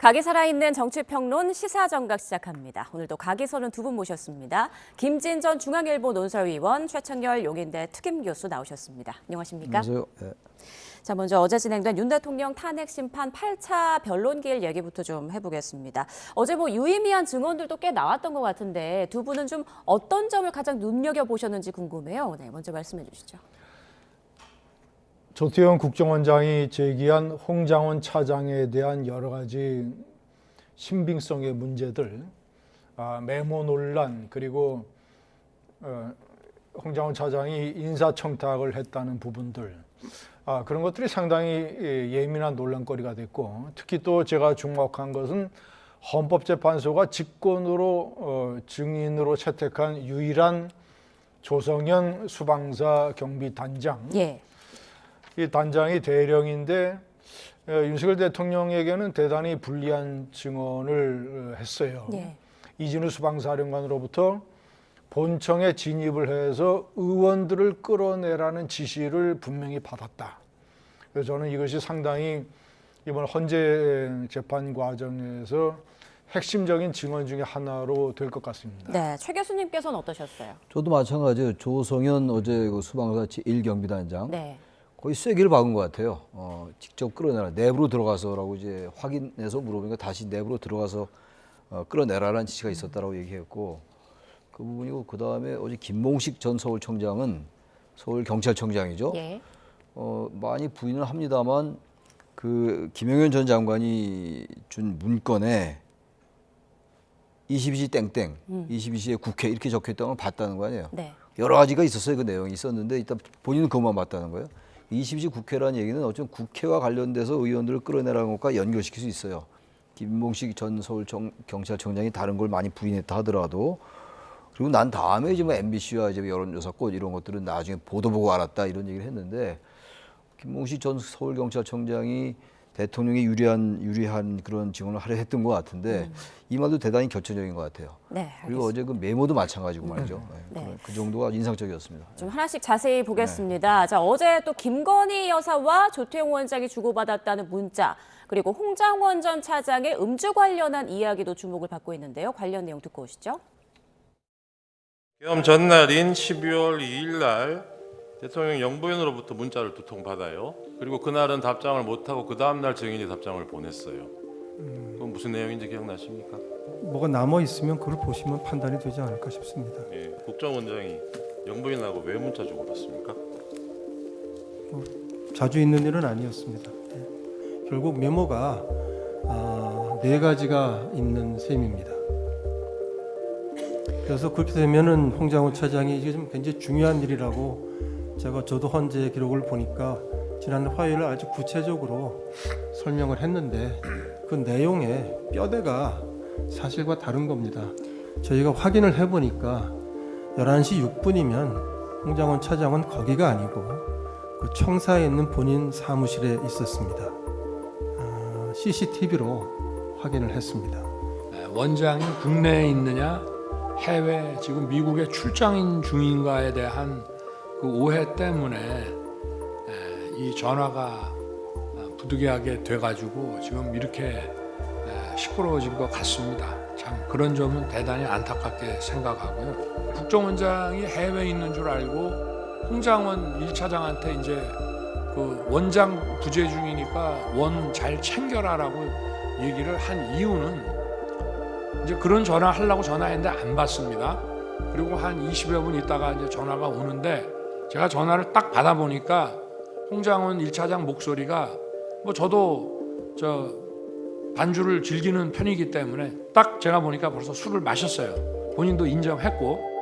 각이 살아있는 정치평론 시사정각 시작합니다. 오늘도 각에서는 두 분 모셨습니다. 김진전 중앙일보 논설위원, 최창렬 용인대 특임교수 나오셨습니다. 안녕하십니까? 안녕하세요. 네. 자, 먼저 어제 진행된 윤 대통령 탄핵 심판 8차 변론기일 얘기부터 좀 해보겠습니다. 어제 유의미한 증언들도 꽤 나왔던 것 같은데 두 분은 좀 어떤 점을 가장 눈여겨보셨는지 궁금해요. 네, 먼저 말씀해 주시죠. 조태현 국정원장이 제기한 홍장원 차장에 대한 여러 가지 신빙성의 문제들, 메모 논란, 그리고 홍장원 차장이 인사청탁을 했다는 부분들, 그런 것들이 상당히 예민한 논란거리가 됐고, 특히 또 제가 주목한 것은 헌법재판소가 직권으로 증인으로 채택한 유일한 조성현 수방사 경비단장. 예. 이 단장이 대령인데 윤석열 대통령에게는 대단히 불리한 증언을 했어요. 예. 이진우 수방사령관으로부터 본청에 진입을 해서 의원들을 끌어내라는 지시를 분명히 받았다. 그래서 저는 이것이 상당히 이번 헌재 재판 과정에서 핵심적인 증언 중에 하나로 될 것 같습니다. 네, 최 교수님께서는 어떠셨어요? 저도 마찬가지예요. 조성현 어제 그 수방사 제1경비단장. 네. 거의 쐐기를 박은 것 같아요. 직접 끌어내라. 내부로 들어가서라고 이제 확인해서 물어보니까 다시 내부로 들어가서 끌어내라라는 지시가 있었다라고 얘기했고, 그 부분이고, 그 다음에 어제 김몽식 전 서울청장은 서울경찰청장이죠. 예. 많이 부인을 합니다만 그 김영현 전 장관이 준 문건에 22시 땡땡, 22시에 국회 이렇게 적혀 있다는 걸 봤다는 거 아니에요. 네. 여러 가지가 있었어요. 그 내용이 있었는데 일단 본인은 그것만 봤다는 거예요. 22시 국회라는 얘기는 어쩌면 국회와 관련돼서 의원들을 끌어내라는 것과 연결시킬 수 있어요. 김몽식 전 서울경찰청장이 다른 걸 많이 부인했다 하더라도, 그리고 난 다음에 이제 MBC와 이제 여론조사 꽃 이런 것들은 나중에 보도 보고 알았다 이런 얘기를 했는데, 김몽식 전 서울경찰청장이 대통령이 유리한 그런 증언을 하려 했던 것 같은데 이 말도 대단히 결정적인 것 같아요. 네, 알겠습니다. 그리고 어제 그 메모도 마찬가지고 말이죠. 네. 그 정도가 인상적이었습니다. 좀 하나씩 자세히 보겠습니다. 자, 어제 또 김건희 여사와 조태용 원장이 주고받았다는 문자, 그리고 홍장원 전 차장의 음주 관련한 이야기도 주목을 받고 있는데요. 관련 내용 듣고 오시죠. 계엄 전날인 12월 2일 날 대통령 영부인으로부터 문자를 두 통 받아요. 그리고 그날은 답장을 못하고 그 다음날 증인이 답장을 보냈어요. 그건 무슨 내용인지 기억나십니까? 뭐가 남아 있으면 그걸 보시면 판단이 되지 않을까 싶습니다. 예, 국정원장이 영부인하고 왜 문자 주고받습니까? 자주 있는 일은 아니었습니다. 결국 메모가 4가지가 있는 셈입니다. 그래서 그렇게 되면은 홍장원 차장이 이게 좀 굉장히 중요한 일이라고 저도 헌재 기록을 보니까 지난 화요일 아주 구체적으로 설명을 했는데 그 내용의 뼈대가 사실과 다른 겁니다. 저희가 확인을 해보니까 11시 6분이면 홍장원 차장은 거기가 아니고 그 청사에 있는 본인 사무실에 있었습니다. CCTV로 확인을 했습니다. 원장이 국내에 있느냐 해외 지금 미국에 출장 중인가에 대한 그 오해 때문에 이 전화가 부득이하게 돼가지고 지금 이렇게 시끄러워진 것 같습니다. 참 그런 점은 대단히 안타깝게 생각하고요. 국정원장이 해외에 있는 줄 알고 홍장원 1차장한테 이제 그 원장 부재 중이니까 원 잘 챙겨라라고 얘기를 한 이유는 이제 그런 전화 하려고 전화했는데 안 받습니다. 그리고 한 20여 분 있다가 이제 전화가 오는데 제가 전화를 딱 받아보니까 홍장원 1차장 목소리가 저도 반주를 즐기는 편이기 때문에 딱 제가 보니까 벌써 술을 마셨어요. 본인도 인정했고.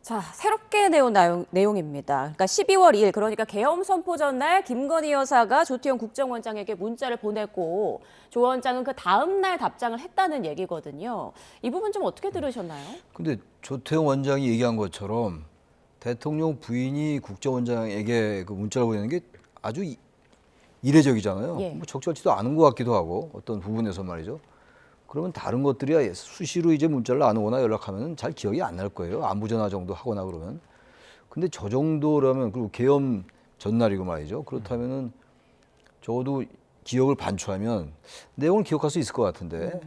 자, 새롭게 내온 내용입니다. 그러니까 12월 2일, 그러니까 계엄 선포 전날 김건희 여사가 조태용 국정원장에게 문자를 보냈고 조 원장은 그 다음 날 답장을 했다는 얘기거든요. 이 부분 좀 어떻게 들으셨나요? 근데 조태용 원장이 얘기한 것처럼 대통령 부인이 국정원장에게 그 문자를 보내는 게 아주 이례적이잖아요. 예. 적절치도 않은 것 같기도 하고 어떤 부분에서 말이죠. 그러면 다른 것들이야 수시로 이제 문자를 안 오거나 연락하면 잘 기억이 안 날 거예요. 안부 전화 정도 하거나 그러면. 근데 저 정도라면, 그리고 계엄 전날이고 말이죠. 그렇다면은 적어도 기억을 반추하면 내용을 기억할 수 있을 것 같은데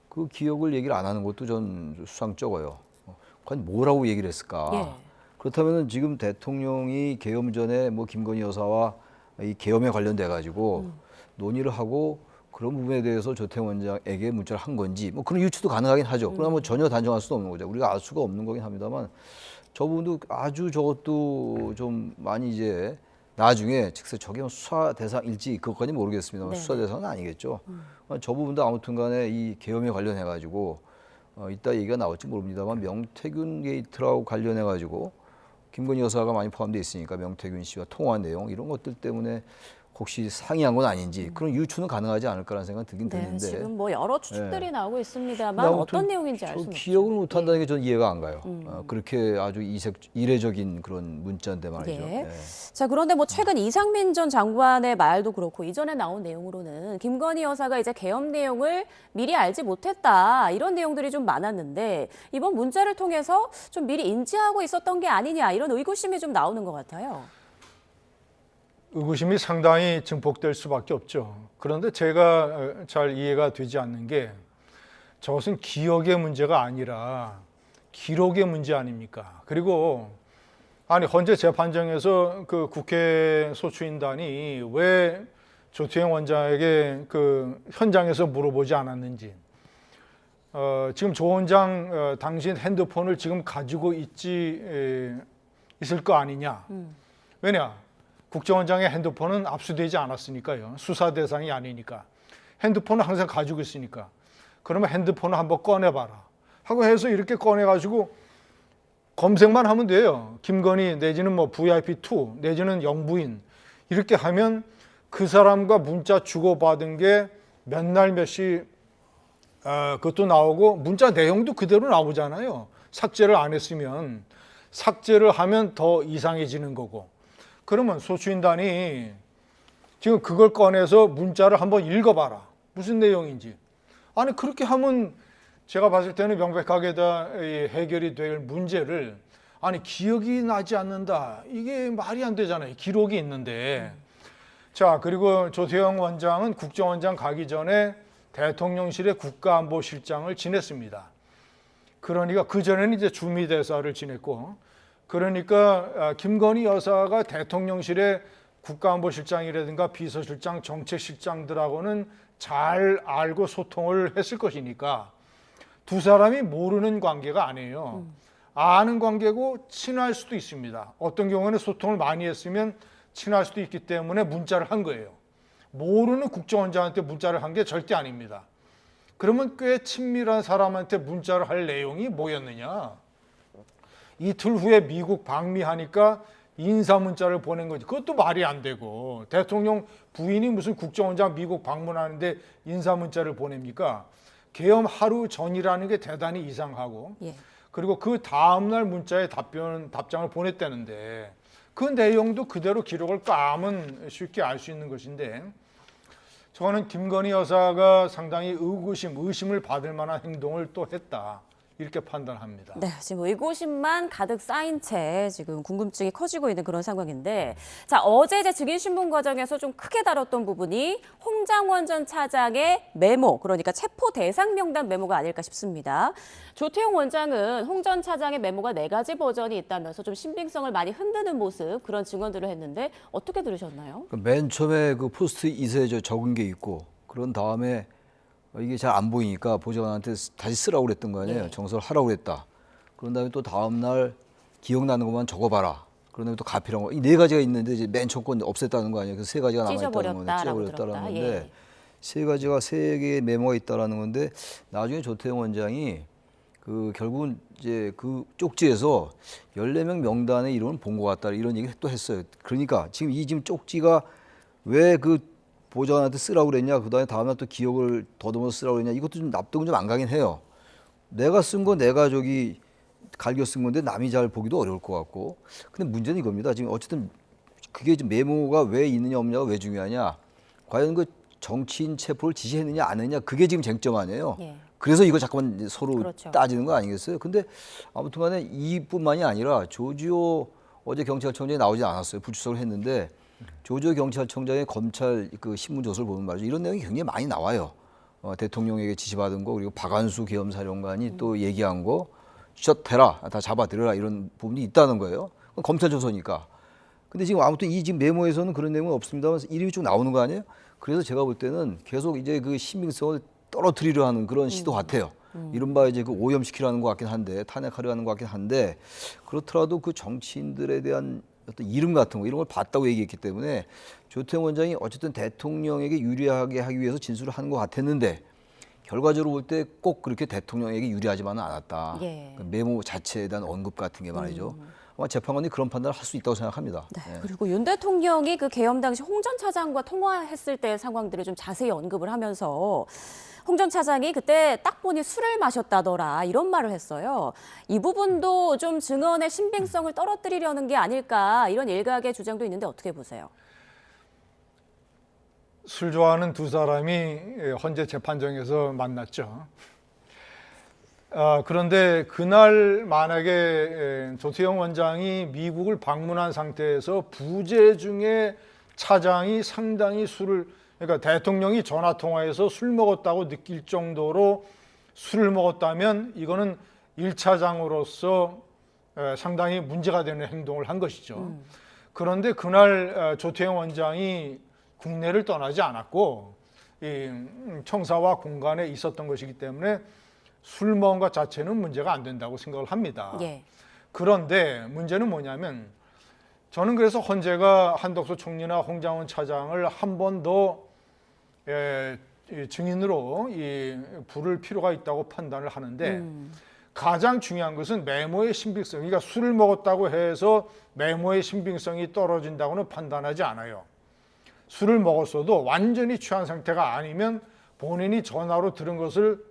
그 기억을 얘기를 안 하는 것도 전 수상쩍어요. 과연 뭐라고 얘기를 했을까? 예. 그렇다면 지금 대통령이 계엄 전에 뭐 김건희 여사와 이 계엄에 관련돼 가지고 논의를 하고 그런 부분에 대해서 조태용 원장에게 문자를 한 건지 뭐 그런 유추도 가능하긴 하죠. 그러나 뭐 전혀 단정할 수도 없는 거죠. 우리가 알 수가 없는 거긴 합니다만 저 부분도 아주 저것도 좀 많이 이제 나중에 즉사 저게 뭐 수사 대상일지 그것까지 모르겠습니다만 네. 수사 대상은 아니겠죠. 저 부분도 아무튼간에 이 계엄에 관련해 가지고 이따 얘기가 나올지 모릅니다만 명태균 게이트라고 관련해 가지고 김건희 여사가 많이 포함되어 있으니까 명태균 씨와 통화한 내용 이런 것들 때문에 혹시 상의한 건 아닌지 그런 유추는 가능하지 않을까라는 생각이 들긴 네, 드는데 지금 뭐 여러 추측들이 네. 나오고 있습니다만 근데 아무튼 어떤 내용인지 알 저 수는 없죠. 기억을 못한다는 게 전 이해가 안 가요. 그렇게 아주 이례적인 그런 문자인데 말이죠. 예. 네. 자, 그런데 뭐 최근 이상민 전 장관의 말도 그렇고 이전에 나온 내용으로는 김건희 여사가 이제 계엄 내용을 미리 알지 못했다 이런 내용들이 좀 많았는데 이번 문자를 통해서 좀 미리 인지하고 있었던 게 아니냐 이런 의구심이 좀 나오는 것 같아요. 의구심이 상당히 증폭될 수밖에 없죠. 그런데 제가 잘 이해가 되지 않는 게 저것은 기억의 문제가 아니라 기록의 문제 아닙니까? 그리고 아니 헌재 재판정에서 그 국회 소추인단이 왜 조태용 원장에게 그 현장에서 물어보지 않았는지 지금 조 원장 당신 핸드폰을 지금 가지고 있을 거 아니냐? 왜냐? 국정원장의 핸드폰은 압수되지 않았으니까요. 수사 대상이 아니니까. 핸드폰은 항상 가지고 있으니까. 그러면 핸드폰을 한번 꺼내봐라. 하고 해서 이렇게 꺼내가지고 검색만 하면 돼요. 김건희 내지는 뭐 VIP2 내지는 영부인 이렇게 하면 그 사람과 문자 주고받은 게 몇 날 몇 시 그것도 나오고 문자 내용도 그대로 나오잖아요. 삭제를 안 했으면. 삭제를 하면 더 이상해지는 거고. 그러면 소추인단이 지금 그걸 꺼내서 문자를 한번 읽어봐라. 무슨 내용인지. 아니 그렇게 하면 제가 봤을 때는 명백하게 다 해결이 될 문제를 아니 기억이 나지 않는다. 이게 말이 안 되잖아요. 기록이 있는데. 자 그리고 조태용 원장은 국정원장 가기 전에 대통령실의 국가안보실장을 지냈습니다. 그러니까 그전에는 이제 주미대사를 지냈고 그러니까 김건희 여사가 대통령실의 국가안보실장이라든가 비서실장, 정책실장들하고는 잘 알고 소통을 했을 것이니까 두 사람이 모르는 관계가 아니에요. 아는 관계고 친할 수도 있습니다. 어떤 경우에는 소통을 많이 했으면 친할 수도 있기 때문에 문자를 한 거예요. 모르는 국정원장한테 문자를 한 게 절대 아닙니다. 그러면 꽤 친밀한 사람한테 문자를 할 내용이 뭐였느냐? 이틀 후에 미국 방미하니까 인사 문자를 보낸 거지. 그것도 말이 안 되고 대통령 부인이 무슨 국정원장 미국 방문하는데 인사 문자를 보냅니까? 계엄 하루 전이라는 게 대단히 이상하고 예. 그리고 그 다음날 문자에 답장을 보냈다는데 그 내용도 그대로 기록을 까면 쉽게 알 수 있는 것인데 저는 김건희 여사가 상당히 의심을 받을 만한 행동을 또 했다. 이렇게 판단합니다. 네, 지금 의구심만 가득 쌓인 채 지금 궁금증이 커지고 있는 그런 상황인데, 자 어제 이제 증인 신문 과정에서 좀 크게 다뤘던 부분이 홍장원 전 차장의 메모, 그러니까 체포 대상 명단 메모가 아닐까 싶습니다. 조태용 원장은 홍 전 차장의 메모가 4가지 버전이 있다면서 좀 신빙성을 많이 흔드는 모습 그런 증언들을 했는데 어떻게 들으셨나요? 맨 처음에 그 포스트잇에 적은 게 있고 그런 다음에 이게 잘 안 보이니까 보좌관한테 다시 쓰라고 그랬던 거 아니에요. 예. 정서하라고 그랬다. 그런 다음에 또 다음 날 기억나는 것만 적어봐라. 그런 다음에 또 가필한 거. 이 4가지가 있는데 이제 맨 처음 건 없앴다는 거 아니에요. 그래서 3가지가 남아있다는 건데 찢어버렸다라고 찢어버렸다는 건데 들었다. 3가지가 3개의 메모가 있다라는 건데 나중에 조태용 원장이 그 결국은 이제 그 쪽지에서 14명 명단의 이름을 본 것 같다 이런 얘기를 또 했어요. 그러니까 지금 이 쪽지가 왜 그 보좌관한테 쓰라고 그랬냐, 그다음에 다음날 또 기억을 더듬어서 쓰라고 그랬냐, 이것도 좀 납득은 좀 안 가긴 해요. 내가 쓴 거 내가 갈겨 쓴 건데 남이 잘 보기도 어려울 것 같고. 근데 문제는 이겁니다. 지금 어쨌든 그게 지금 메모가 왜 있느냐 없느냐가 왜 중요하냐. 과연 그 정치인 체포를 지시했느냐 안 했느냐 그게 지금 쟁점 아니에요. 예. 그래서 이거 잠깐만 서로 그렇죠. 따지는 거 아니겠어요? 근데 아무튼 간에 이뿐만이 아니라 조지호 어제 경찰청장에 나오지 않았어요. 불출석을 했는데 조지호 경찰청장의 검찰 그 신문 조서를 보면 말이죠. 이런 내용이 굉장히 많이 나와요. 대통령에게 지시받은 거 그리고 박안수 계엄사령관이 또 얘기한 거 셧해라 다 잡아들여라 이런 부분이 있다는 거예요. 그건 검찰 조서니까. 근데 지금 아무튼 이 지금 메모에서는 그런 내용은 없습니다만 이름이 쭉 나오는 거 아니에요? 그래서 제가 볼 때는 계속 이제 그 신빙성을 떨어뜨리려 하는 그런 시도 같아요. 이른바 이제 그 오염시키려는 것 같긴 한데 탄핵하려 하는 것 같긴 한데 그렇더라도 그 정치인들에 대한 어떤 이름 같은 거 이런 걸 봤다고 얘기했기 때문에 조태영 원장이 어쨌든 대통령에게 유리하게 하기 위해서 진술을 하는 것 같았는데 결과적으로 볼 때 꼭 그렇게 대통령에게 유리하지만은 않았다. 예. 그 메모 자체에 대한 언급 같은 게 말이죠. 아마 재판관이 그런 판단을 할 수 있다고 생각합니다. 네, 예. 그리고 윤 대통령이 그 계엄 당시 홍 전 차장과 통화했을 때 상황들을 좀 자세히 언급을 하면서 홍 전 차장이 그때 딱 보니 술을 마셨다더라 이런 말을 했어요. 이 부분도 좀 증언의 신빙성을 떨어뜨리려는 게 아닐까 이런 일각의 주장도 있는데 어떻게 보세요? 술 좋아하는 두 사람이 헌재 재판정에서 만났죠. 그런데 그날 만약에 조태영 원장이 미국을 방문한 상태에서 부재 중에 차장이 상당히 그러니까 대통령이 전화 통화해서 술 먹었다고 느낄 정도로 술을 먹었다면 이거는 1차장으로서 상당히 문제가 되는 행동을 한 것이죠. 그런데 그날 조태영 원장이 국내를 떠나지 않았고 이 청사와 공간에 있었던 것이기 때문에 술 먹은 것 자체는 문제가 안 된다고 생각을 합니다. 예. 그런데 문제는 뭐냐면 저는 그래서 헌재가 한덕수 총리나 홍장원 차장을 한 번 더 증인으로 부를 필요가 있다고 판단을 하는데 가장 중요한 것은 메모의 신빙성. 그러니까 술을 먹었다고 해서 메모의 신빙성이 떨어진다고는 판단하지 않아요. 술을 먹었어도 완전히 취한 상태가 아니면 본인이 전화로 들은 것을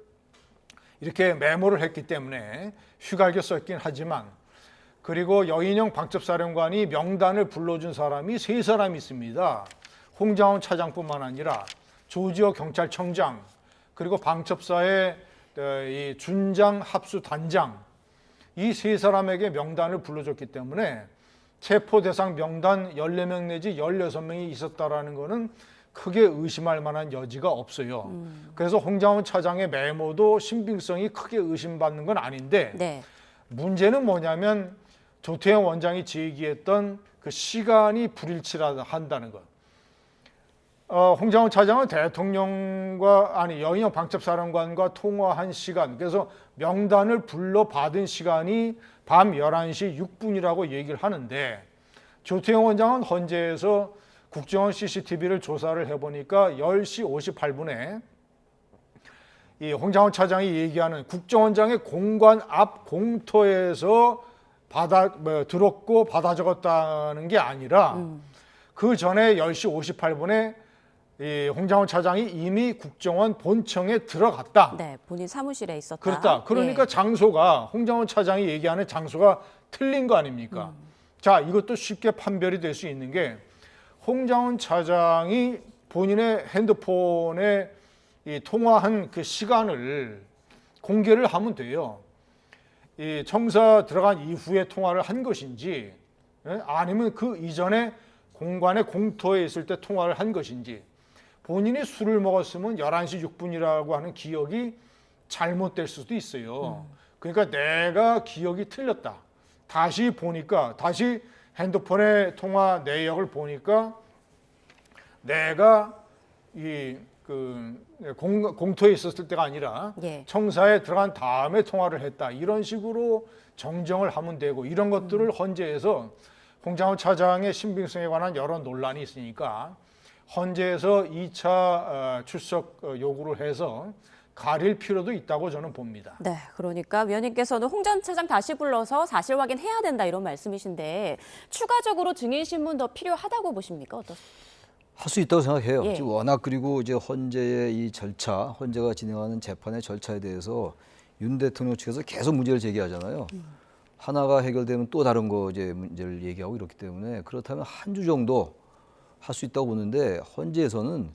이렇게 메모를 했기 때문에 휘갈겨 썼긴 하지만 그리고 여인영 방첩사령관이 명단을 불러준 사람이 3사람이 있습니다. 홍장원 차장뿐만 아니라 조지호 경찰청장 그리고 방첩사의 이 준장 합수단장 이 3사람에게 명단을 불러줬기 때문에 체포 대상 명단 14명 내지 16명이 있었다라는 것은 크게 의심할 만한 여지가 없어요. 그래서 홍장원 차장의 메모도 신빙성이 크게 의심받는 건 아닌데 네. 문제는 뭐냐면 조태영 원장이 제기했던 그 시간이 불일치한다는 것. 홍장원 차장은 대통령과 여인영 방첩사령관과 통화한 시간, 그래서 명단을 불러받은 시간이 밤 11시 6분이라고 얘기를 하는데 조태영 원장은 헌재에서 국정원 CCTV를 조사를 해보니까 10시 58분에 이 홍장원 차장이 얘기하는 국정원장의 공관 앞 공터에서 들었고 받아 적었다는 게 아니라 그 전에 10시 58분에 이 홍장원 차장이 이미 국정원 본청에 들어갔다. 네, 본인 사무실에 있었다. 그렇다. 그러니까 예. 장소가 홍장원 차장이 얘기하는 장소가 틀린 거 아닙니까? 자, 이것도 쉽게 판별이 될 수 있는 게 홍장원 차장이 본인의 핸드폰에 이 통화한 그 시간을 공개를 하면 돼요. 이 청사 들어간 이후에 통화를 한 것인지 아니면 그 이전에 공관의 공터에 있을 때 통화를 한 것인지 본인이 술을 먹었으면 11시 6분이라고 하는 기억이 잘못될 수도 있어요. 그러니까 내가 기억이 틀렸다. 다시 핸드폰의 통화 내역을 보니까 내가 공터에 있었을 때가 아니라 예. 청사에 들어간 다음에 통화를 했다. 이런 식으로 정정을 하면 되고 이런 것들을 헌재에서 홍장원 차장의 신빙성에 관한 여러 논란이 있으니까 헌재에서 2차 출석 요구를 해서 가릴 필요도 있다고 저는 봅니다. 네, 그러니까 위원님께서는 홍 전 차장 다시 불러서 사실 확인해야 된다 이런 말씀이신데 추가적으로 증인 신문 더 필요하다고 보십니까? 할 수 있다고 생각해요. 예. 지금 워낙 그리고 이제 헌재의 이 절차, 헌재가 진행하는 재판의 절차에 대해서 윤 대통령 측에서 계속 문제를 제기하잖아요. 하나가 해결되면 또 다른 거 이제 문제를 얘기하고 이렇기 때문에 그렇다면 한 주 정도 할 수 있다고 보는데 헌재에서는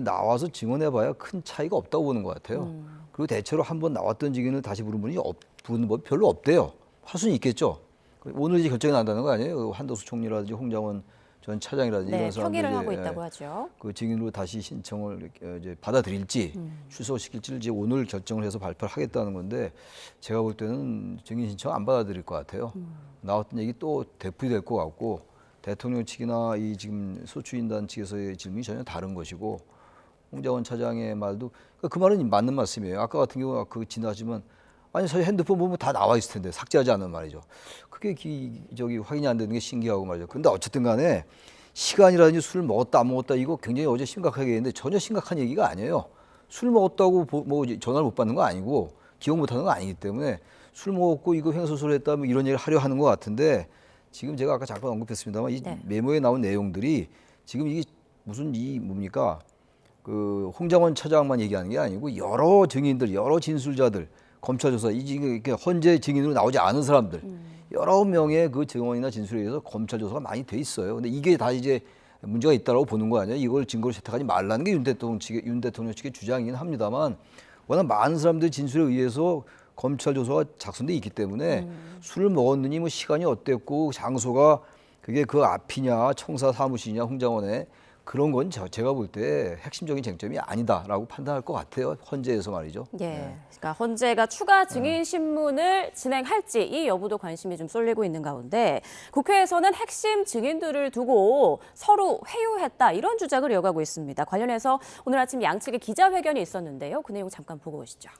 나와서 증언해봐야 큰 차이가 없다고 보는 것 같아요. 그리고 대체로 한번 나왔던 증인을 다시 부른 분이 별로 없대요. 할 수는 있겠죠. 오늘 이제 결정이 난다는 거 아니에요? 한덕수 총리라든지 홍장원 전 차장이라든지 네, 이런 사람들이 평의를 하고 있다고 하죠. 그 증인으로 다시 신청을 이제 받아들일지 취소시킬지 이제 오늘 결정을 해서 발표를 하겠다는 건데 제가 볼 때는 증인 신청 안 받아들일 것 같아요. 나왔던 얘기 또 되풀이될 것 같고 대통령 측이나 이 지금 소추인단 측에서의 질문이 전혀 다른 것이고 홍장원 차장의 말도 그 말은 맞는 말씀이에요. 아까 같은 경우 그 지나지만 아니 저희 핸드폰 보면 다 나와 있을 텐데 삭제하지 않는 말이죠. 그게 확인이 안 되는 게 신기하고 말이죠. 근데 어쨌든 간에 시간이라든지 술 먹었다 안 먹었다 이거 굉장히 어제 심각하게 했는데 전혀 심각한 얘기가 아니에요. 술 먹었다고 뭐 전화를 못 받는 거 아니고 기억 못 하는 거 아니기 때문에 술 먹었고 이거 횡설수설 했다 뭐 이런 얘기를 하려 하는 것 같은데 지금 제가 아까 잠깐 언급했습니다만 이 네. 메모에 나온 내용들이 지금 이게 무슨 뭡니까? 그 홍장원 차장만 얘기하는 게 아니고 여러 증인들, 여러 진술자들, 검찰 조사 이게 헌재 증인으로 나오지 않은 사람들 여러 명의 그 증언이나 진술에 의해서 검찰 조사가 많이 돼 있어요. 근데 이게 다 이제 문제가 있다라고 보는 거 아니에요? 이걸 증거로 채택하지 말라는 게 윤 대통령 측의 주장이긴 합니다만 워낙 많은 사람들 진술에 의해서 검찰 조사가 작성돼 있기 때문에 술을 먹었느니 뭐 시간이 어땠고 장소가 그게 그 앞이냐 청사 사무실이냐 홍장원에 그런 건 제가 볼 때 핵심적인 쟁점이 아니다라고 판단할 것 같아요. 헌재에서 말이죠. 예, 그러니까 헌재가 추가 증인 신문을 진행할지 이 여부도 관심이 좀 쏠리고 있는 가운데 국회에서는 핵심 증인들을 두고 서로 회유했다 이런 주장을 이어가고 있습니다. 관련해서 오늘 아침 양측의 기자회견이 있었는데요. 그 내용 잠깐 보고 오시죠.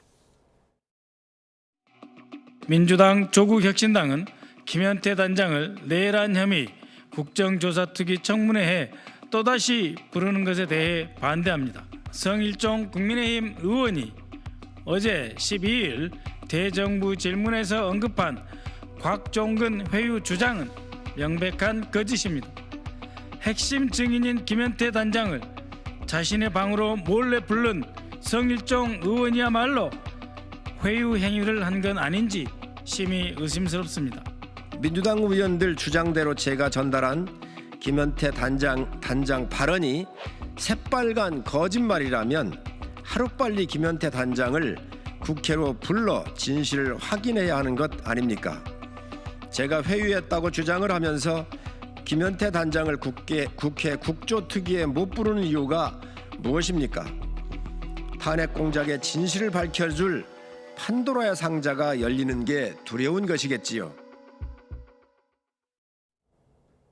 민주당 조국혁신당은 김현태 단장을 내란 혐의 국정조사특위 청문회에 또다시 부르는 것에 대해 반대합니다. 성일종 국민의힘 의원이 어제 12일 대정부 질문에서 언급한 곽종근 회유 주장은 명백한 거짓입니다. 핵심 증인인 김현태 단장을 자신의 방으로 몰래 부른 성일종 의원이야말로 회유 행위를 한 건 아닌지 심히 의심스럽습니다. 민주당 의원들 주장대로 제가 전달한 김현태 단장 발언이 새빨간 거짓말이라면 하루빨리 김현태 단장을 국회로 불러 진실을 확인해야 하는 것 아닙니까? 제가 회유했다고 주장을 하면서 김현태 단장을 국회 국조특위에 못 부르는 이유가 무엇입니까? 탄핵 공작의 진실을 밝혀줄 판도라의 상자가 열리는 게 두려운 것이겠지요.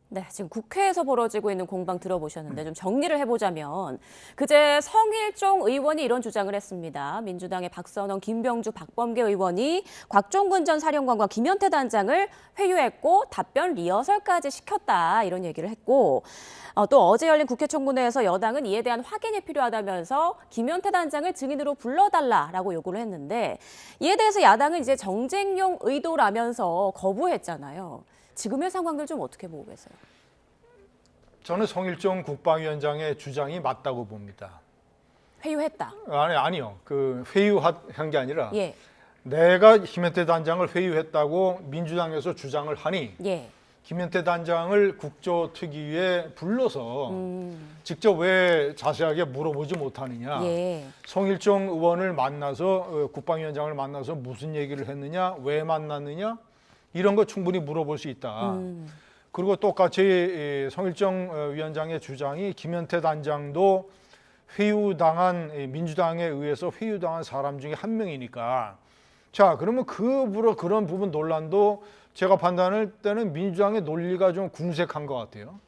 네, 지금 국회에서 벌어지고 있는 공방 들어보셨는데 좀 정리를 해보자면 그제 성일종 의원이 이런 주장을 했습니다. 민주당의 박선원, 김병주, 박범계 의원이 곽종근 전 사령관과 김현태 단장을 회유했고 답변 리허설까지 시켰다 이런 얘기를 했고 또 어제 열린 국회 청문회에서 여당은 이에 대한 확인이 필요하다면서 김현태 단장을 증인으로 불러달라라고 요구를 했는데 이에 대해서 야당은 이제 정쟁용 의도라면서 거부했잖아요. 지금의 상황들 좀 어떻게 보고 계세요? 저는 성일종 국방위원장의 주장이 맞다고 봅니다. 회유했다. 아니요. 그 회유한 게 아니라 예. 내가 김현태 단장을 회유했다고 민주당에서 주장을 하니 예. 김현태 단장을 국조특위에 불러서 직접 왜 자세하게 물어보지 못하느냐. 예. 성일종 의원을 만나서 국방위원장을 만나서 무슨 얘기를 했느냐, 왜 만났느냐 이런 거 충분히 물어볼 수 있다. 그리고 똑같이 성일종 위원장의 주장이 김현태 단장도 회유당한 민주당에 의해서 회유당한 사람 중에 한 명이니까 자 그러면 그런 부분 논란도 제가 판단할 때는 민주당의 논리가 좀 궁색한 것 같아요.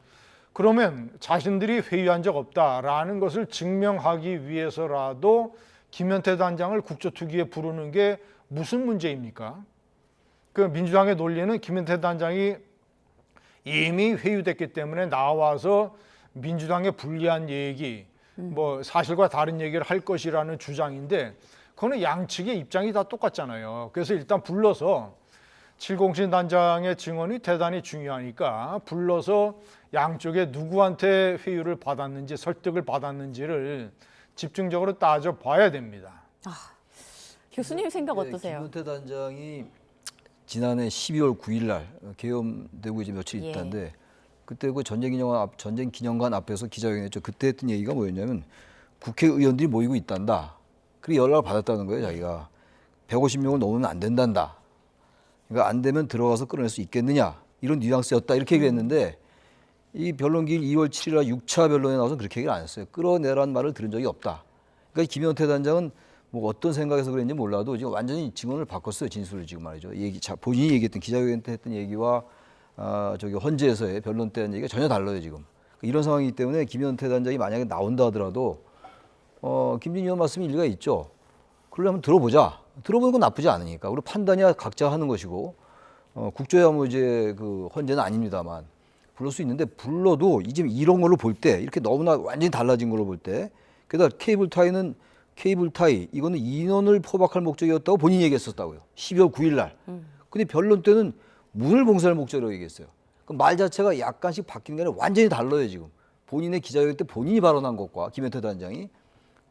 그러면 자신들이 회유한 적 없다라는 것을 증명하기 위해서라도 김현태 단장을 국조특위에 부르는 게 무슨 문제입니까? 그 민주당의 논리는 김현태 단장이 이미 회유됐기 때문에 나와서 민주당에 불리한 얘기, 뭐 사실과 다른 얘기를 할 것이라는 주장인데 그거는 양측의 입장이 다 똑같잖아요. 그래서 일단 불러서 칠공신 단장의 증언이 대단히 중요하니까 불러서 양쪽에 누구한테 회유를 받았는지 설득을 받았는지를 집중적으로 따져봐야 됩니다. 교수님 생각 어떠세요? 김현태 단장이 지난해 12월 9일 날 계엄되고 이제 며칠 예. 있다는데 그때 그 전쟁 기념관 앞에서 기자회견했죠. 그때 했던 얘기가 뭐였냐면 국회의원들이 모이고 있단다. 그리고 연락을 받았다는 거예요. 자기가 150명을 넘으면 안 된단다. 그러니까 안 되면 들어가서 끌어낼 수 있겠느냐 이런 뉘앙스였다 이렇게 얘기를 했는데 이 변론기일 2월 7일 6차 변론에 나와서 그렇게 얘기를 안 했어요. 끌어내란 말을 들은 적이 없다. 그러니까 김현태 단장은 뭐 어떤 생각에서 그랬는지 몰라도 지금 완전히 증언을 바꿨어요. 진술을 지금 말이죠. 본인이 얘기했던 기자회견 때 했던 얘기와 저기 헌재에서의 변론 때 한 얘기가 전혀 달라요 지금. 이런 상황이기 때문에 김현태 단장이 만약에 나온다 하더라도 김진희 의원 말씀이 일리가 있죠. 그러려면 들어보자. 들어보는 건 나쁘지 않으니까. 그리고 판단이야 각자 하는 것이고 국조야 뭐 이제 그 헌재는 아닙니다만 불러올 수 있는데 불러도 이제 이런 걸로 볼 때 이렇게 너무나 완전히 달라진 걸로 볼 때 게다가 케이블 타이 이거는 인원을 포박할 목적이었다고 본인이 얘기했었다고요. 12월 9일 날. 근데 변론 때는 문을 봉쇄할 목적이라고 얘기했어요. 그 말 자체가 약간씩 바뀌는 게 아니라 완전히 달라요 지금. 본인의 기자회견 때 본인이 발언한 것과 김현태 단장이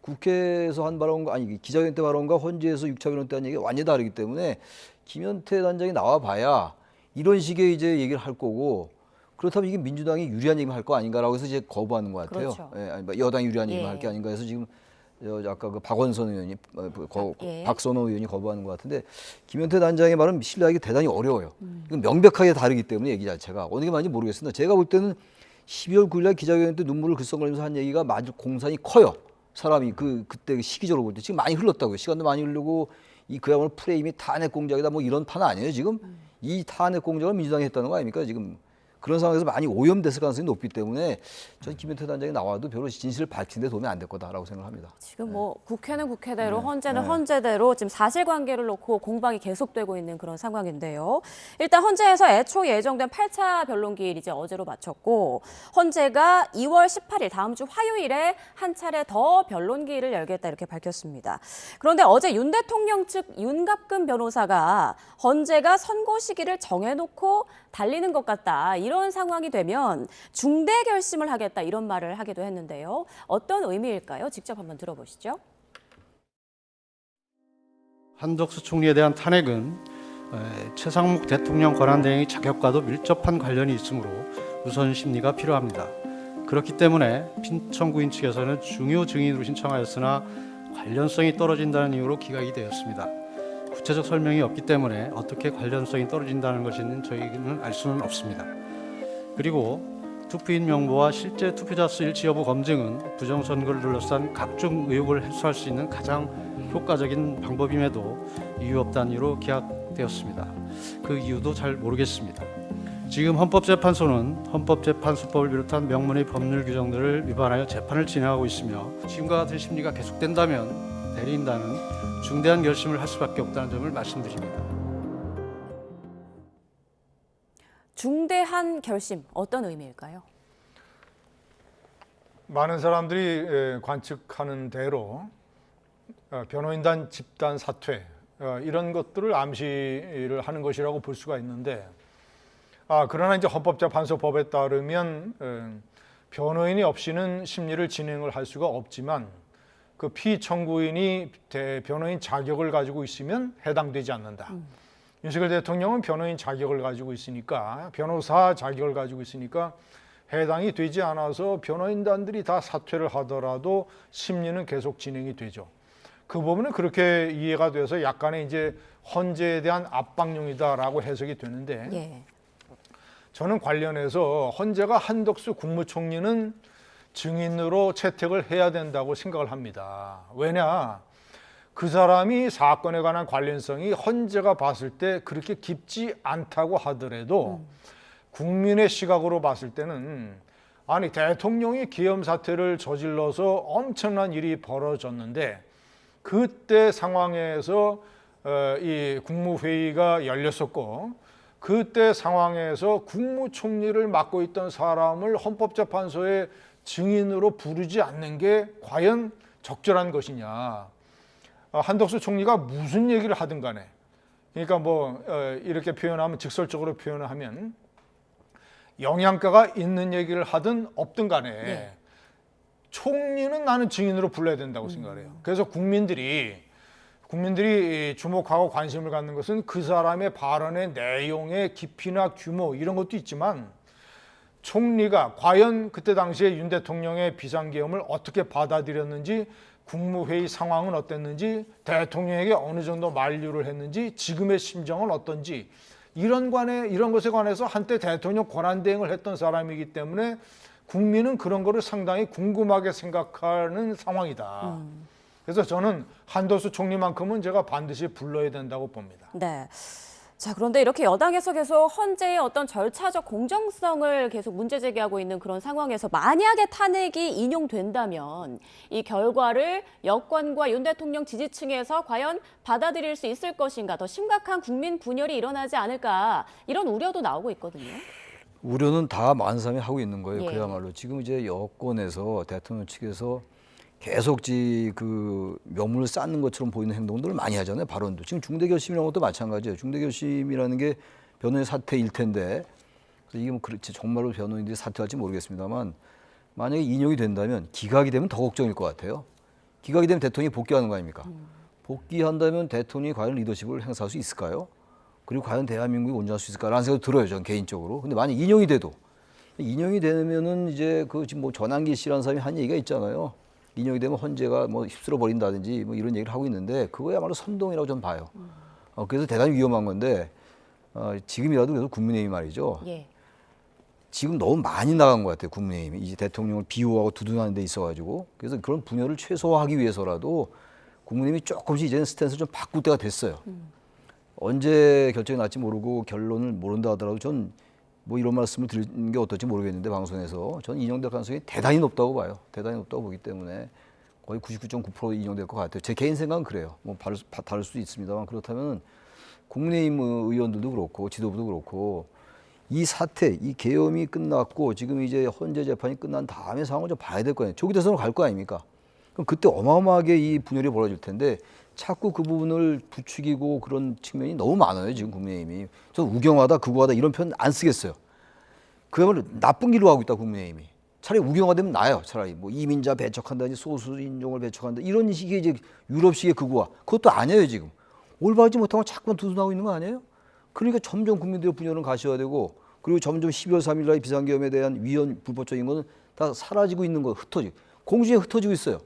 국회에서 한 발언과 아니 기자회견 때 발언과 헌재에서 6차 변론 때 한 얘기가 완전히 다르기 때문에 김현태 단장이 나와봐야 이런 식의 이제 얘기를 할 거고 그렇다면 이게 민주당이 유리한 얘기만 할 거 아닌가라고 해서 이제 거부하는 것 같아요. 그렇죠. 예, 아니, 여당이 유리한 얘기만 예. 할 게 아닌가 해서 지금 아까 그 박원선 의원이 예. 박선호 의원이 거부하는 것 같은데 김현태 단장의 말은 신뢰하기 대단히 어려워요. 이건 명백하게 다르기 때문에 얘기 자체가 어느 게 맞는지 모르겠습니다. 제가 볼 때는 12월 9일 날 기자회견 때 눈물을 글썽거리면서 한 얘기가 공산이 커요. 사람이 그때 시기적으로 볼 때 지금 많이 흘렀다고요. 시간도 많이 흐르고 그야말로 프레임이 탄핵 공작이다 뭐 이런 판 아니에요 지금. 이 탄핵 공작을 민주당이 했다는 거 아닙니까 지금. 그런 상황에서 많이 오염됐을 가능성이 높기 때문에 저는 김현태 단장이 나와도 별로 진실을 밝히는 데 도움이 안 될 거다라고 생각합니다. 지금 뭐 국회는 국회대로 헌재는 헌재대로 지금 사실관계를 놓고 공방이 계속되고 있는 그런 상황인데요. 일단 헌재에서 애초 예정된 8차 변론기일 이제 어제로 마쳤고 헌재가 2월 18일 다음 주 화요일에 한 차례 더 변론기일을 열겠다 이렇게 밝혔습니다. 그런데 어제 윤 대통령 측 윤갑근 변호사가 헌재가 선고 시기를 정해놓고 달리는 것 같다. 이런 상황이 되면 중대 결심을 하겠다 이런 말을 하기도 했는데요. 어떤 의미일까요? 직접 한번 들어보시죠. 한덕수 총리에 대한 탄핵은 최상목 대통령 권한대행의 자격과도 밀접한 관련이 있으므로 우선 심리가 필요합니다. 그렇기 때문에 피청구인 측에서는 중요 증인으로 신청하였으나 관련성이 떨어진다는 이유로 기각이 되었습니다. 구체적 설명이 없기 때문에 어떻게 관련성이 떨어진다는 것인지 저희는 알 수는 없습니다. 그리고 투표인 명부와 실제 투표자 수 일치 여부 검증은 부정선거를 둘러싼 각종 의혹을 해소할 수 있는 가장 효과적인 방법임에도 이유 없다는 이유로 기각되었습니다. 그 이유도 잘 모르겠습니다. 지금 헌법재판소는 헌법재판소법을 비롯한 명문의 법률 규정들을 위반하여 재판을 진행하고 있으며 지금과 같은 심리가 계속된다면 대리인단은 중대한 결심을 할 수밖에 없다는 점을 말씀드립니다. 중대한 결심 어떤 의미일까요? 많은 사람들이 관측하는 대로 변호인단 집단 사퇴 이런 것들을 암시를 하는 것이라고 볼 수가 있는데 그러나 이제 헌법재판소법에 따르면 변호인이 없이는 심리를 진행을 할 수가 없지만 그 피청구인이 변호인 자격을 가지고 있으면 해당되지 않는다. 윤석열 대통령은 변호인 자격을 가지고 있으니까 변호사 자격을 가지고 있으니까 해당이 되지 않아서 변호인단들이 다 사퇴를 하더라도 심리는 계속 진행이 되죠. 그 부분은 그렇게 이해가 돼서 약간의 이제 헌재에 대한 압박용이다라고 해석이 되는데 예. 저는 관련해서 헌재가 한덕수 국무총리는 증인으로 채택을 해야 된다고 생각을 합니다. 왜냐? 그 사람이 사건에 관한 관련성이 헌재가 봤을 때 그렇게 깊지 않다고 하더라도 국민의 시각으로 봤을 때는 아니 대통령이 기염사태를 저질러서 엄청난 일이 벌어졌는데 그때 상황에서 이 국무회의가 열렸었고 그때 상황에서 국무총리를 맡고 있던 사람을 헌법재판소에 증인으로 부르지 않는 게 과연 적절한 것이냐. 한덕수 총리가 무슨 얘기를 하든 간에 그러니까 뭐 이렇게 표현하면 직설적으로 표현을 하면 영양가가 있는 얘기를 하든 없든 간에 네. 총리는 나는 증인으로 불러야 된다고 생각을 해요. 그래서 국민들이 주목하고 관심을 갖는 것은 그 사람의 발언의 내용의 깊이나 규모 이런 것도 있지만 총리가 과연 그때 당시에 윤 대통령의 비상계엄을 어떻게 받아들였는지 국무회의 상황은 어땠는지 대통령에게 어느 정도 만류를 했는지 지금의 심정은 어떤지 이런 것에 관해서 한때 대통령 권한대행을 했던 사람이기 때문에 국민은 그런 거를 상당히 궁금하게 생각하는 상황이다. 그래서 저는 한도수 총리만큼은 제가 반드시 불러야 된다고 봅니다. 네. 자, 그런데 이렇게 여당에서 계속 헌재의 어떤 절차적 공정성을 계속 문제 제기하고 있는 그런 상황에서 만약에 탄핵이 인용된다면 이 결과를 여권과 윤 대통령 지지층에서 과연 받아들일 수 있을 것인가, 더 심각한 국민 분열이 일어나지 않을까, 이런 우려도 나오고 있거든요. 우려는 다 만삼이 하고 있는 거예요. 예. 그야말로 지금 이제 여권에서 대통령 측에서 계속 그 명분을 쌓는 것처럼 보이는 행동들을 많이 하잖아요. 발언도. 지금 중대결심이라는 것도 마찬가지예요. 중대결심이라는 게 변호인 사퇴일 텐데, 그래서 이게 뭐 그렇지 정말로 변호인들이 사퇴할지 모르겠습니다만, 만약에 인용이 된다면 기각이 되면 더 걱정일 것 같아요. 기각이 되면 대통령이 복귀하는 거 아닙니까? 복귀한다면 대통령이 과연 리더십을 행사할 수 있을까요? 그리고 과연 대한민국이 온전할 수 있을까라는 생각이 들어요, 저는 개인적으로. 근데 만약 인용이 돼도, 인용이 되면은 이제 그 지금 뭐 전환기 씨라는 사람이 한 얘기가 있잖아요. 인용이 되면 헌재가 뭐 휩쓸어 버린다든지 뭐 이런 얘기를 하고 있는데, 그거야말로 선동이라고 좀 봐요. 그래서 대단히 위험한 건데, 지금이라도 그래도 국민의힘 말이죠. 예. 지금 너무 많이 나간 것 같아요, 국민의힘이. 이제 대통령을 비호하고 두둔하는 데 있어가지고. 그래서 그런 분열을 최소화하기 위해서라도 국민의힘이 조금씩 이제는 스탠스를 좀 바꿀 때가 됐어요. 언제 결정이 날지 모르고 결론을 모른다 하더라도 전 뭐 이런 말씀을 드리는 게 어떨지 모르겠는데, 방송에서 전 인용될 가능성이 대단히 높다고 봐요. 대단히 높다고 보기 때문에 거의 99.9% 인용될 것 같아요. 제 개인 생각은 그래요. 뭐 다를 수도 있습니다만, 그렇다면 국민의힘 의원들도 그렇고 지도부도 그렇고 이 사태, 이 계엄이 끝났고 지금 이제 헌재 재판이 끝난 다음에 상황을 좀 봐야 될 거 아니에요. 조기 대선으로 갈 거 아닙니까? 그럼 그때 어마어마하게 이 분열이 벌어질 텐데, 자꾸 그 부분을 부추기고 그런 측면이 너무 많아요, 지금 국민의힘이. 저는 우경하다, 극우하다 이런 표현 안 쓰겠어요. 그야말로 나쁜 길로 가고 있다, 국민의힘이. 차라리 우경화되면 나아요. 차라리 뭐 이민자 배척한다든지 소수 인종을 배척한다, 이런 식의 이제 유럽식의 극우화, 그것도 아니에요. 지금 올바르지 못하고 자꾸만 두둔하고 있는 거 아니에요? 그러니까 점점 국민들의 분열은 가셔야 되고, 그리고 점점 12월 3일 날 비상계엄에 대한 위헌 불법적인 거는 다 사라지고 있는 거, 흩어지고 공중에 흩어지고 있어요.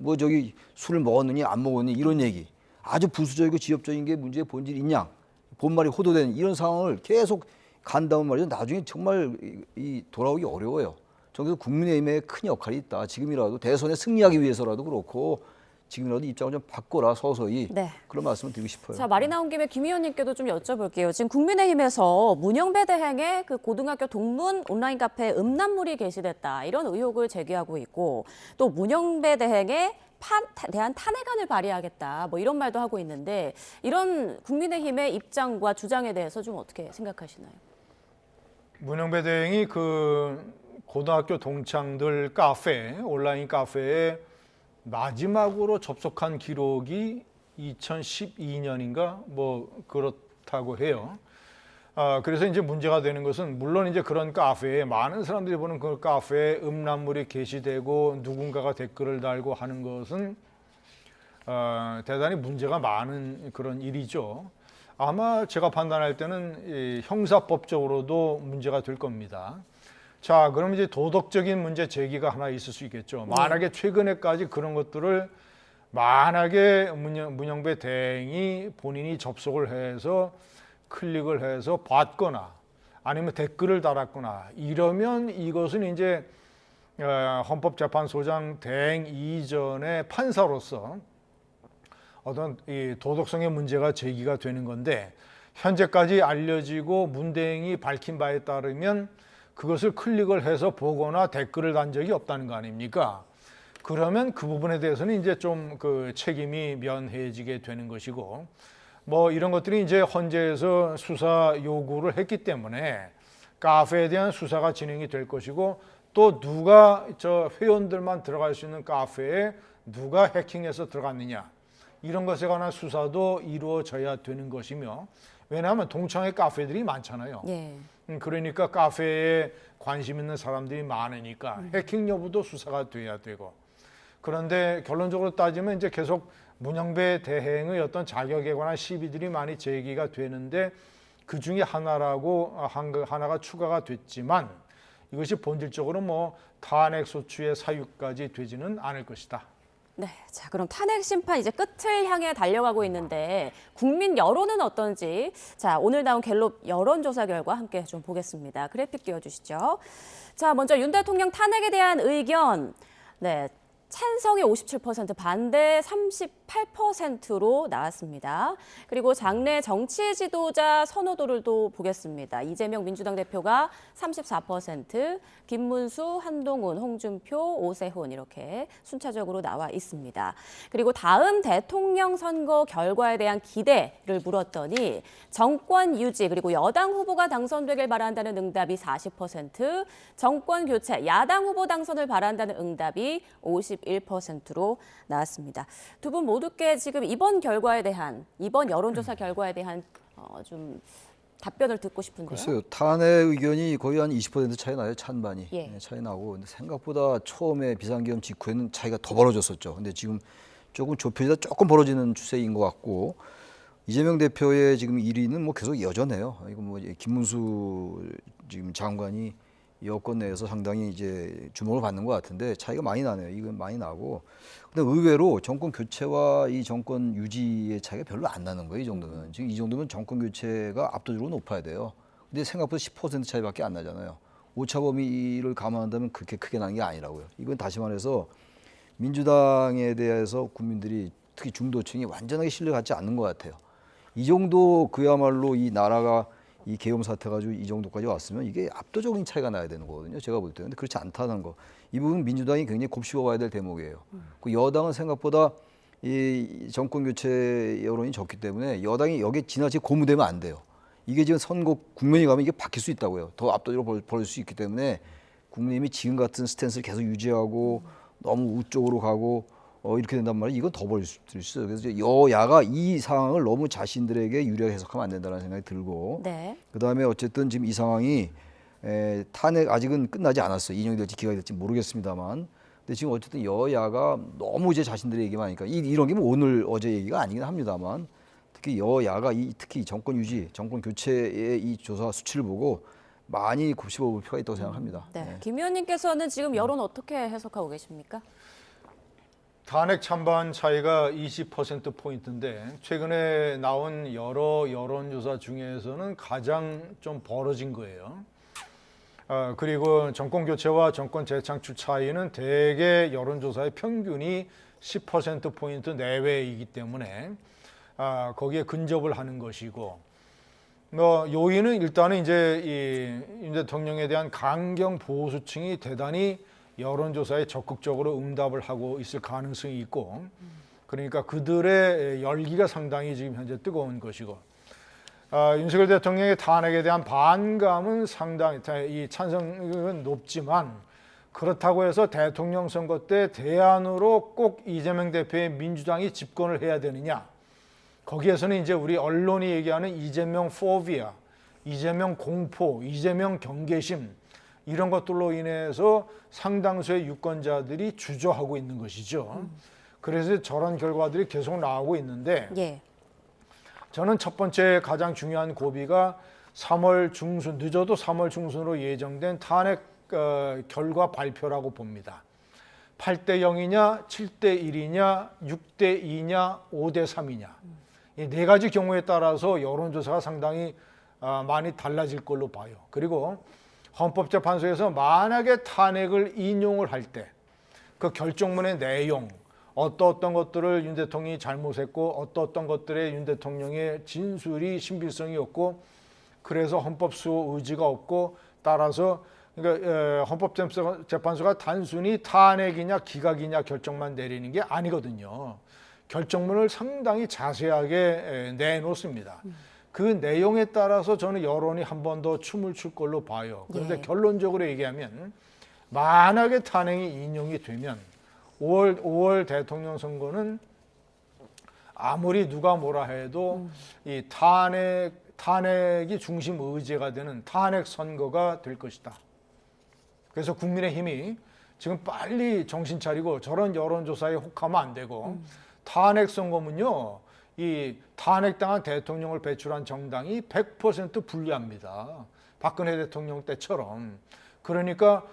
뭐 저기 술을 먹었느니 안 먹었니 이런 얘기, 아주 부수적이고 지엽적인 게 문제의 본질이 있냐, 본말이 호도되는 이런 상황을 계속 간다면 말이죠. 나중에 정말 이 돌아오기 어려워요. 저기서 국민의힘에 큰 역할이 있다. 지금이라도 대선에 승리하기 위해서라도 그렇고 지금이라도 입장을 좀 바꿔라, 서서히. 네. 그런 말씀을 드리고 싶어요. 자, 말이 나온 김에 김 의원님께도 좀 여쭤볼게요. 지금 국민의힘에서 문영배 대행의 그 고등학교 동문 온라인 카페에 음란물이 게시됐다, 이런 의혹을 제기하고 있고, 또 문영배 대행에 대한 탄핵안을 발의하겠다, 뭐 이런 말도 하고 있는데, 이런 국민의힘의 입장과 주장에 대해서 좀 어떻게 생각하시나요? 문영배 대행이 그 고등학교 동창들 카페, 온라인 카페에 마지막으로 접속한 기록이 2012년인가 뭐 그렇다고 해요. 그래서 이제 문제가 되는 것은, 물론 이제 그런 카페에 많은 사람들이 보는 그 카페에 음란물이 게시되고 누군가가 댓글을 달고 하는 것은 대단히 문제가 많은 그런 일이죠. 아마 제가 판단할 때는 형사법적으로도 문제가 될 겁니다. 자, 그럼 이제 도덕적인 문제 제기가 하나 있을 수 있겠죠. 만약에 최근에까지 그런 것들을 만약에 문영배 대행이 본인이 접속을 해서 클릭을 해서 봤거나 아니면 댓글을 달았거나 이러면, 이것은 이제 헌법재판소장 대행 이전의 판사로서 어떤 이 도덕성의 문제가 제기가 되는 건데, 현재까지 알려지고 문 대행이 밝힌 바에 따르면 그것을 클릭을 해서 보거나 댓글을 단 적이 없다는 거 아닙니까? 그러면 그 부분에 대해서는 이제 좀 그 책임이 면해지게 되는 것이고, 뭐 이런 것들이 이제 헌재에서 수사 요구를 했기 때문에 카페에 대한 수사가 진행이 될 것이고, 또 누가 저 회원들만 들어갈 수 있는 카페에 누가 해킹해서 들어갔느냐, 이런 것에 관한 수사도 이루어져야 되는 것이며, 왜냐하면 동창회 카페들이 많잖아요. 예. 그러니까 카페에 관심 있는 사람들이 많으니까 해킹 여부도 수사가 돼야 되고, 그런데 결론적으로 따지면 이제 계속 문영배 대행의 어떤 자격에 관한 시비들이 많이 제기가 되는데, 그 중에 하나가 추가가 됐지만 이것이 본질적으로 뭐 탄핵 소추의 사유까지 되지는 않을 것이다. 네, 자 그럼 탄핵 심판 이제 끝을 향해 달려가고 있는데 국민 여론은 어떤지 자 오늘 나온 갤럽 여론조사 결과 함께 좀 보겠습니다. 그래픽 띄워주시죠. 자 먼저 윤 대통령 탄핵에 대한 의견, 네 찬성이 57%, 반대 38%로 나왔습니다. 그리고 장내 정치 지도자 선호도를 또 보겠습니다. 이재명 민주당 대표가 34%, 김문수, 한동훈, 홍준표, 오세훈 이렇게 순차적으로 나와 있습니다. 그리고 다음 대통령 선거 결과에 대한 기대를 물었더니 정권 유지 그리고 여당 후보가 당선되길 바란다는 응답이 40%, 정권 교체, 야당 후보 당선을 바란다는 응답이 51%로 나왔습니다. 두 분 모두께 지금 이번 여론조사 결과에 대한 좀 답변을 듣고 싶은데요. 글쎄요. 탄핵 의견이 거의 한 20% 차이 나요. 찬반이. 예. 네, 차이 나고 근데 생각보다 처음에 비상계엄 직후에는 차이가 더 벌어졌었죠. 근데 지금 조금 좁혀지다 조금 벌어지는 추세인 것 같고 이재명 대표의 지금 1위는 뭐 계속 여전해요. 이거 뭐 김문수 지금 장관이 여권 내에서 상당히 이제 주목을 받는 것 같은데 차이가 많이 나네요. 이건 많이 나고. 근데 의외로 정권 교체와 이 정권 유지의 차이가 별로 안 나는 거예요. 이 정도면. 지금 이 정도면 정권 교체가 압도적으로 높아야 돼요. 근데 생각보다 10% 차이밖에 안 나잖아요. 오차 범위를 감안한다면 그렇게 크게 나는 게 아니라고요. 이건 다시 말해서 민주당에 대해서 국민들이 특히 중도층이 완전하게 신뢰받지 않는 것 같아요. 이 정도 그야말로 이 나라가 이 계엄 사태 가지고 이 정도까지 왔으면 이게 압도적인 차이가 나야 되는 거거든요. 제가 볼 때. 근데 그렇지 않다는 거. 이 부분 민주당이 굉장히 곱씹어봐야 될 대목이에요. 그 여당은 생각보다 이 정권 교체 여론이 적기 때문에 여당이 여기에 지나치게 고무되면 안 돼요. 이게 지금 선거 국면이 가면 이게 바뀔 수 있다고요. 더 압도적으로 벌어질 수 있기 때문에 국민의힘이 지금 같은 스탠스를 계속 유지하고 너무 우쪽으로 가고 이렇게 된단 말이에요. 이건 더 벌릴 수 있어요. 그래서 이제 여야가 이 상황을 너무 자신들에게 유리하게 해석하면 안 된다는 생각이 들고 네. 그다음에 어쨌든 지금 이 상황이 탄핵 아직은 끝나지 않았어요. 인용이 될지 기각이 될지 모르겠습니다만 근데 지금 어쨌든 여야가 너무 이제 자신들의 얘기만 하니까 이런 게 뭐 오늘 어제 얘기가 아니긴 합니다만 특히 여야가 특히 정권 유지, 정권 교체의 이 조사 수치를 보고 많이 곱씹어 볼 필요가 있다고 생각합니다. 네. 네. 김 의원님께서는 지금 여론 어떻게 해석하고 계십니까? 탄핵 찬반 차이가 20%포인트인데 최근에 나온 여러 여론조사 중에서는 가장 좀 벌어진 거예요. 그리고 정권 교체와 정권 재창출 차이는 대개 여론조사의 평균이 10%포인트 내외이기 때문에 거기에 근접을 하는 것이고 뭐 요인은 일단은 이제 윤 대통령에 대한 강경 보수층이 대단히 여론조사에 적극적으로 응답을 하고 있을 가능성이 있고 그러니까 그들의 열기가 상당히 지금 현재 뜨거운 것이고 윤석열 대통령의 탄핵에 대한 반감은 상당히 이 찬성은 높지만 그렇다고 해서 대통령 선거 때 대안으로 꼭 이재명 대표의 민주당이 집권을 해야 되느냐 거기에서는 이제 우리 언론이 얘기하는 이재명 포비아, 이재명 공포, 이재명 경계심 이런 것들로 인해서 상당수의 유권자들이 주저하고 있는 것이죠. 그래서 저런 결과들이 계속 나오고 있는데 예. 저는 첫 번째 가장 중요한 고비가 3월 중순, 늦어도 3월 중순으로 예정된 탄핵 결과 발표라고 봅니다. 8대 0이냐, 7대 1이냐, 6대 2냐, 5대 3이냐. 이 네 가지 경우에 따라서 여론조사가 상당히 많이 달라질 걸로 봐요. 그리고 헌법재판소에서 만약에 탄핵을 인용을 할 때 그 결정문의 내용, 어떤 것들을 윤 대통령이 잘못했고 어떤 것들의 윤 대통령의 진술이 신빙성이 없고 그래서 헌법수호 의지가 없고 따라서 그러니까 헌법재판소가 단순히 탄핵이냐 기각이냐 결정만 내리는 게 아니거든요. 결정문을 상당히 자세하게 내놓습니다. 그 내용에 따라서 저는 여론이 한 번 더 춤을 출 걸로 봐요. 그런데 예. 결론적으로 얘기하면 만약에 탄핵이 인용이 되면 5월 대통령 선거는 아무리 누가 뭐라 해도 이 탄핵이 중심 의제가 되는 탄핵 선거가 될 것이다. 그래서 국민의힘이 지금 빨리 정신 차리고 저런 여론조사에 혹하면 안 되고 탄핵 선거면요. 이 탄핵당한 대통령을 배출한 정당이 100% 불리합니다. 박근혜 대통령 때처럼. 그러니까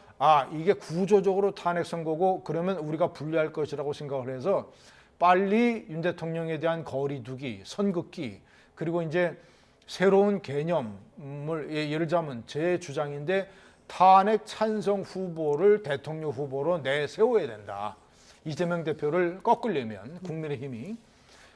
이게 구조적으로 탄핵 선고고 그러면 우리가 불리할 것이라고 생각을 해서 빨리 윤 대통령에 대한 거리두기, 선긋기, 그리고 이제 새로운 개념을 예를 들자면 제 주장인데 탄핵 찬성 후보를 대통령 후보로 내세워야 된다. 이재명 대표를 꺾으려면 국민의힘이.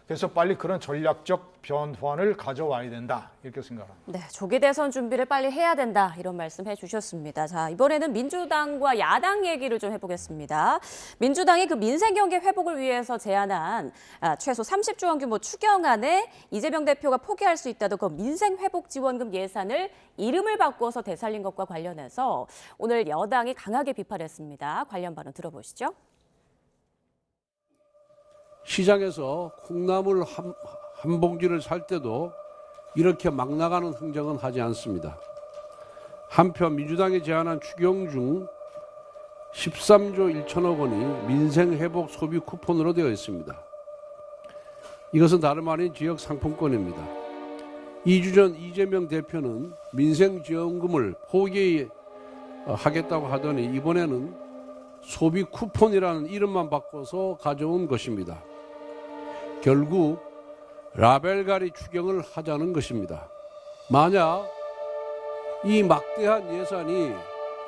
그래서 빨리 그런 전략적 변환을 가져와야 된다. 이렇게 생각합니다. 네, 조기 대선 준비를 빨리 해야 된다. 이런 말씀 해주셨습니다. 자, 이번에는 민주당과 야당 얘기를 좀 해보겠습니다. 민주당이 그 민생 경제 회복을 위해서 제안한 최소 30조 원 규모 추경안에 이재명 대표가 포기할 수 있다던 그 민생 회복 지원금 예산을 이름을 바꿔서 되살린 것과 관련해서 오늘 여당이 강하게 비판했습니다. 관련 발언 들어보시죠. 시장에서 콩나물 한 봉지를 살 때도 이렇게 막 나가는 흥정은 하지 않습니다. 한편 민주당이 제안한 추경 중 13조 1천억 원이 민생회복 소비 쿠폰으로 되어 있습니다. 이것은 다름 아닌 지역 상품권입니다. 2주 전 이재명 대표는 민생지원금을 포기하겠다고 하더니 이번에는 소비 쿠폰이라는 이름만 바꿔서 가져온 것입니다. 결국 라벨가리 추경을 하자는 것입니다. 만약 이 막대한 예산이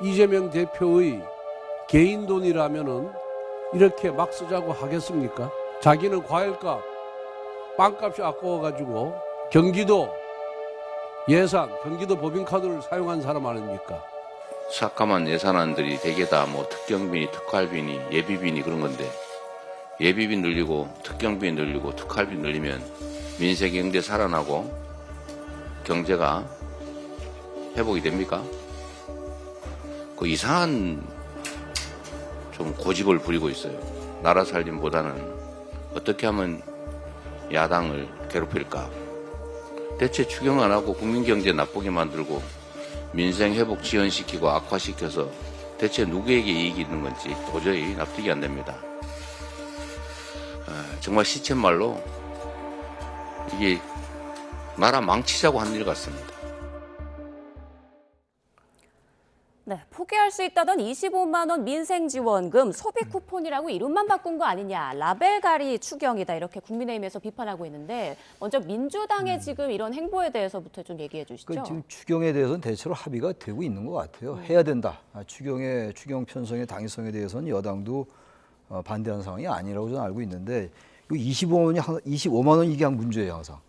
이재명 대표의 개인 돈이라면은 이렇게 막 쓰자고 하겠습니까? 자기는 과일값, 빵값이 아까워가지고 경기도 예산, 경기도 법인카드를 사용한 사람 아닙니까? 삭감한 예산안들이 대개 다 뭐 특경비니 특활비니 예비비니 그런 건데 예비비 늘리고 특경비 늘리고 특활비 늘리면 민생 경제 살아나고 경제가 회복이 됩니까? 그 이상한 좀 고집을 부리고 있어요. 나라 살림보다는 어떻게 하면 야당을 괴롭힐까? 대체 추경 안 하고 국민 경제 나쁘게 만들고 민생 회복 지연시키고 악화시켜서 대체 누구에게 이익이 있는 건지 도저히 납득이 안 됩니다. 정말 시쳇말로 이게 나라 망치자고 한 일 같습니다. 네, 포기할 수 있다던 25만 원 민생지원금 소비 쿠폰이라고 이름만 바꾼 거 아니냐. 라벨가리 추경이다. 이렇게 국민의힘에서 비판하고 있는데 먼저 민주당의 지금 이런 행보에 대해서부터 좀 얘기해 주시죠. 지금 추경에 대해서는 대체로 합의가 되고 있는 것 같아요. 해야 된다. 추경 편성의 당위성에 대해서는 여당도 반대하는 상황이 아니라고 저는 알고 있는데 25만 원 이게 문제예요, 항상.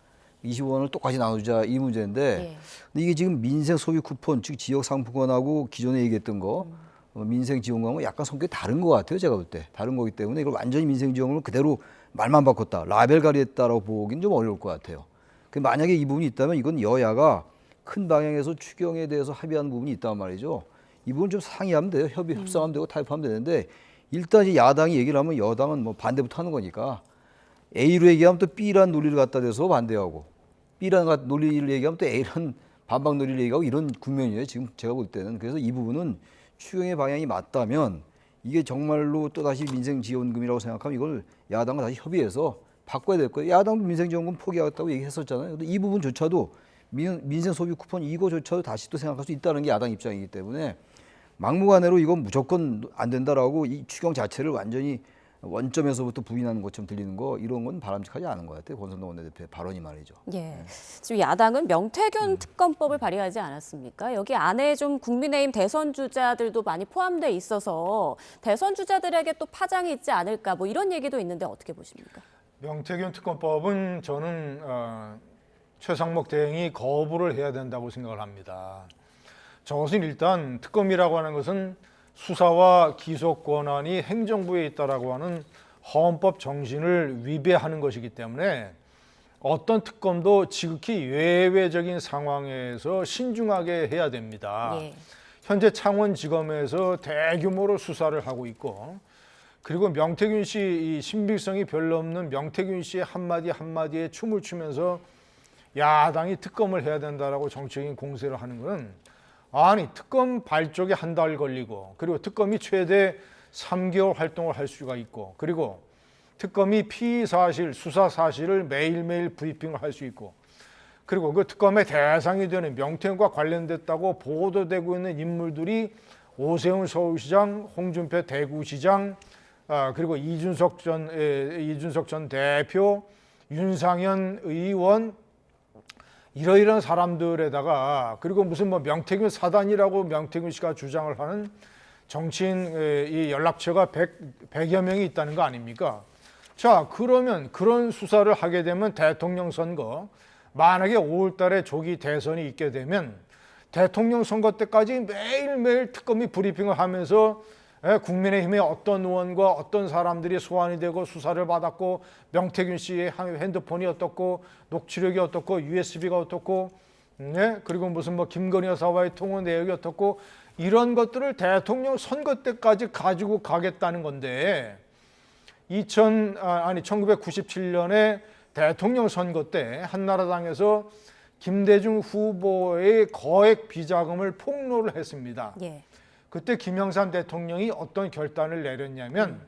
25만 원을 똑같이 나누자 이 문제인데 근데 이게 지금 민생 소비 쿠폰, 즉 지역 상품권하고 기존에 얘기했던 거 민생 지원금하고 약간 성격이 다른 것 같아요, 제가 볼 때. 다른 거기 때문에 이걸 완전히 민생 지원금을 그대로 말만 바꿨다, 라벨 가리했다라고 보기는 좀 어려울 것 같아요. 만약에 이 부분이 있다면 이건 여야가 큰 방향에서 추경에 대해서 합의하는 부분이 있단 말이죠. 이 부분 좀 상의하면 돼요. 협상하면 되고 타협하면 되는데 일단 이제 야당이 얘기를 하면 여당은 뭐 반대부터 하는 거니까 A로 얘기하면 또 B란 논리를 갖다 대서 반대하고 B란 논리를 얘기하면 또 A란 반박 논리를 얘기하고 이런 국면이에요. 지금 제가 볼 때는. 그래서 이 부분은 추경의 방향이 맞다면 이게 정말로 또다시 민생지원금이라고 생각하면 이걸 야당과 다시 협의해서 바꿔야 될 거예요. 야당도 민생지원금 포기하겠다고 얘기했었잖아요. 근데 이 부분조차도 민생 소비 쿠폰 이거조차도 다시 또 생각할 수 있다는 게 야당 입장이기 때문에 막무가내로 이건 무조건 안 된다라고 이 추경 자체를 완전히 원점에서부터 부인하는 것처럼 들리는 거 이런 건 바람직하지 않은 것 같아요. 권선동 원내대표의 발언이 말이죠. 예. 지금 야당은 명태균 특검법을 발의하지 않았습니까? 여기 안에 좀 국민의힘 대선 주자들도 많이 포함돼 있어서 대선 주자들에게 또 파장이 있지 않을까 뭐 이런 얘기도 있는데 어떻게 보십니까? 명태균 특검법은 저는 최상목 대행이 거부를 해야 된다고 생각을 합니다. 저것은 일단 특검이라고 하는 것은 수사와 기소 권한이 행정부에 있다라고 하는 헌법 정신을 위배하는 것이기 때문에 어떤 특검도 지극히 예외적인 상황에서 신중하게 해야 됩니다. 예. 현재 창원지검에서 대규모로 수사를 하고 있고 그리고 명태균 씨 이 신빙성이 별로 없는 명태균 씨의 한마디 한마디에 춤을 추면서 야당이 특검을 해야 된다라고 정치적인 공세를 하는 것은 아니 특검 발족에 한 달 걸리고 그리고 특검이 최대 3개월 활동을 할 수가 있고 그리고 특검이 피의 사실, 수사 사실을 매일매일 브리핑을 할 수 있고 그리고 그 특검의 대상이 되는 명태균과 관련됐다고 보도되고 있는 인물들이 오세훈 서울시장, 홍준표 대구시장, 그리고 이준석 전 대표, 윤상현 의원, 이러이러한 사람들에다가, 그리고 무슨 뭐 명태균 사단이라고 명태균 씨가 주장을 하는 정치인 이 연락처가 100여 명이 있다는 거 아닙니까? 자, 그러면 그런 수사를 하게 되면 대통령 선거, 만약에 5월 달에 조기 대선이 있게 되면 대통령 선거 때까지 매일매일 특검이 브리핑을 하면서 국민의힘의 어떤 의원과 어떤 사람들이 소환이 되고 수사를 받았고, 명태균 씨의 핸드폰이 어떻고, 녹취록이 어떻고, USB가 어떻고, 그리고 무슨 뭐 김건희 여사와의 통화 내역이 어떻고, 이런 것들을 대통령 선거 때까지 가지고 가겠다는 건데, 1997년에 대통령 선거 때 한나라당에서 김대중 후보의 거액 비자금을 폭로를 했습니다. 예. 그때 김영삼 대통령이 어떤 결단을 내렸냐면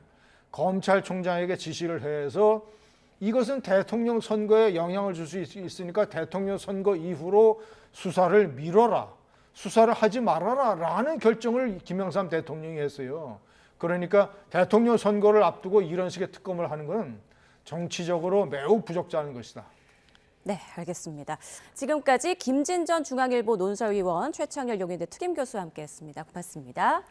검찰총장에게 지시를 해서 이것은 대통령 선거에 영향을 줄 수 있으니까 대통령 선거 이후로 수사를 미뤄라, 수사를 하지 말아라 라는 결정을 김영삼 대통령이 했어요. 그러니까 대통령 선거를 앞두고 이런 식의 특검을 하는 것은 정치적으로 매우 부적절한 것이다. 네, 알겠습니다. 지금까지 김진전 중앙일보 논설위원, 최창열 용인대 특임교수와 함께했습니다. 고맙습니다.